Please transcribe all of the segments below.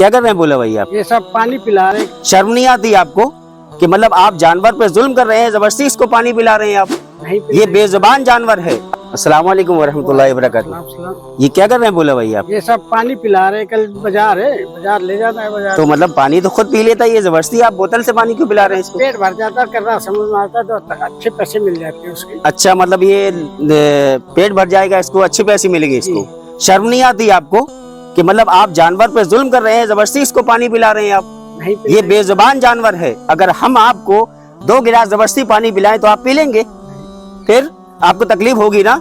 क्या कर रहे हैं बोले भाई आप? ये सब पानी पिला रहे हैं। शर्म नहीं आती आपको कि मतलब आप जानवर पे जुल्म कर रहे हैं, जबरदस्ती इसको पानी पिला रहे हैं आप? नहीं ये बेजुबान जानवर है। अस्सलाम वालेकुम वरहमतुल्लाहि वबरकातुहू। ये क्या कर रहे हैं बोले भाई आप? ये सब पानी पिला रहे हैं। कल बाजार है, बाजार ले जाता है बाजार। तो मतलब पानी तो खुद पी लेता है, ये जबरदस्ती आप बोतल से पानी क्यों पिला रहे हैं इसको? पेट भर जाता, कर रहा समझ में आता तो अच्छे पैसे मिल जाते हैं उसके। अच्छा, मतलब ये पेट भर जाएगा, इसको अच्छे पैसे मिलेंगे इसको। शर्म नहीं आती आपको कि मतलब आप जानवर पे जुल्म कर रहे हैं, जबरदस्ती इसको पानी पिला रहे हैं आप? नहीं ये बेजुबान जानवर है। अगर हम आपको 2 गिलास जबरदस्ती पानी पिलाएं तो आप पी लेंगे? फिर आपको तकलीफ होगी ना?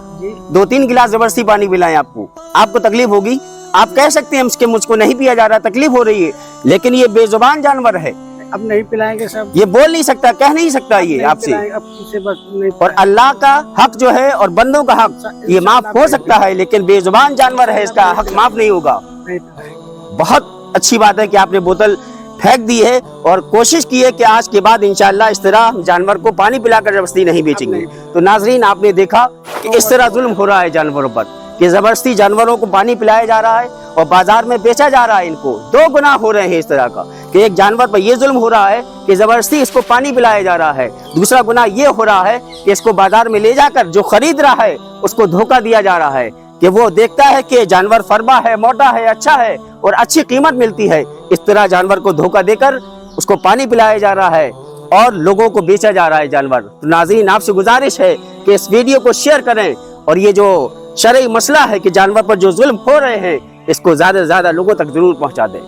2-3 गिलास जबरदस्ती पानी पिलाएं आपको तकलीफ होगी। आप कह सकते हैं कि मुझको नहीं पिया जा रहा, तकलीफ हो रही है, लेकिन ये बेजुबान जानवर है। अब नहीं पिलाएंगे सब। ये बोल नहीं सकता, कह नहीं सकता ये आपसे। अब किसे बस नहीं और अल्लाह का हक जो है और बंदों का हक ये माफ हो सकता है, लेकिन बेजुबान जानवर है, इसका हक माफ नहीं होगा। पिलाएंगे। बहुत अच्छी बात है कि आपने बोतल फेंक दी है और कोशिश की है कि आज के बाद इंशाअल्लाह इस तरह हम जानवर को पानी पिलाकर जबरदस्ती नहीं बेचेंगे। तो नाजरीन, आपने देखा कि इस तरह जुल्म हो रहा है जानवरों पर, कि जबरदस्ती जानवरों को पानी पिलाया जा रहा है और बाजार में बेचा जा रहा है। इनको 2 गुनाह हो रहे हैं इस तरह का, कि एक जानवर पर ये जुल्म हो रहा है कि जबरदस्ती इसको पानी पिलाया जा रहा है। दूसरा गुनाह ये हो रहा है कि इसको बाजार में ले जाकर जो खरीद रहा है उसको धोखा दिया जा रहा है, कि वो देखता है कि जानवर फरबा है, मोटा है, अच्छा है और अच्छी कीमत मिलती है। इस तरह जानवर को धोखा देकर उसको पानी पिलाया जा रहा है और लोगों को बेचा जा रहा है जानवर। तो नाज़रीन, आपसे गुजारिश है कि इस वीडियो को शेयर करें और ये जो शरई मसला है कि जानवर पर जो जुल्म हो रहे हैं, इसको ज़्यादा से ज़्यादा लोगों तक जरूर पहुंचा दें।